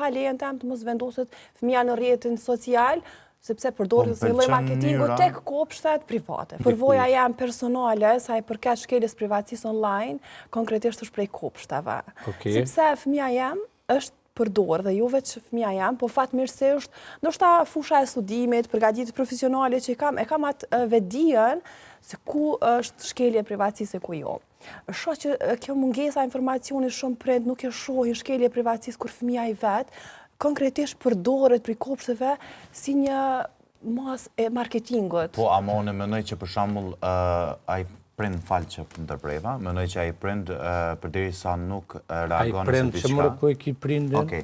pa lejen tëm të mos vendoset fëmia në rrjetin social, sepse përdoret si lloj marketingu tek kopshtet private. Përvoja jam personale sa i përket shkeljes privatësisë online, konkretisht është prej kopshtave. Sepse fëmia jam është përdor dhe jo vetë fëmia jam, po fatmirësisht, ndoshta fusha e studimit, përgatitjes profesionale që e kam atë vetdijen se ku është shkelje privatësisë e ku jo. Shoh që kjo mungesa informacioni shumë prind nuk e shohin shkelje privatësisë kur fëmia i vet konkretisht përdoret prej kopshteve si një mas e marketingut. Po, ama unë mendoj që për shembull ai prind falë që ndërpreva, mendoj që ai prind përderisa nuk reagon se diçka. Ai prind që më ku e ki prindin? Okej.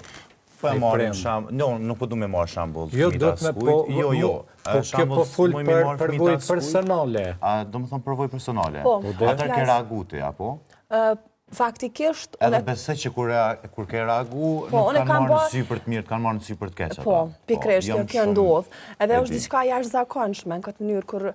Po e marrim shembull, nuk po du me marr shembull. Jo, do të me po. Jo. Po kjo po ful për përvojë personale. Do të thonë përvojë personale. Po. Atë ke reaguar apo? Faktikisht... Edhe besoj që kur ke reagu, nuk kanë marrë në sy për të mirë, kanë marrë në sy për të keq. Po, pikërisht, kjo ndodh. Edhe është diçka jashtëzakonshme në këtë mënyrë kur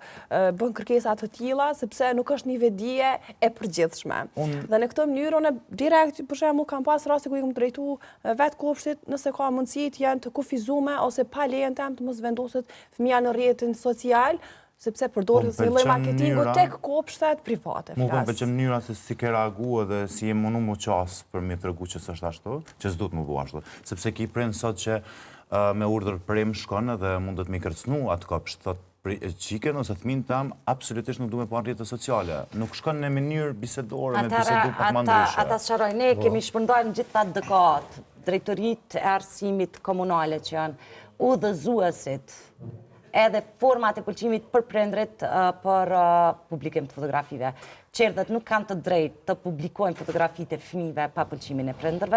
bën kërkesa të tilla, sepse nuk është një vetdije e përgjithshme. Dhe në këtë mënyrë unë direkt, për shembull, kam pas raste ku i kam drejtuar vetë kopshtit nëse ka mundësi të janë të kufizuar ose pa lejen tëm të mos vendoset fëmia në rrjetin social, sepse përdoret si lloj marketingu tek kopshtet private. Mu më pëlqen mënyra se si ke reaguar dhe si je mundu më qas për mi tregu që s'është ashtu, që s'duhet më bëu ashtu. Sepse ki prind sot që me urdhër prim shkon dhe mundet me kërcënu atë kopsht, thot qiken ose fëmin tam absolutisht nuk du me pa në rrjetet sociale. Nuk shkon në mënyrë bisedore, me bisedu pak më ndryshe. Ata sharoj, ne kemi shpërndajnë në gjitha dëkat, drejtorit e arsimit komunale që janë udhëzuesit, edhe format e pëlqimit për prindrit për publikim të fotografive. Qerdhet nuk kanë të drejtë të publikojnë fotografitë e fëmijëve pa pëlqimin e prindërve.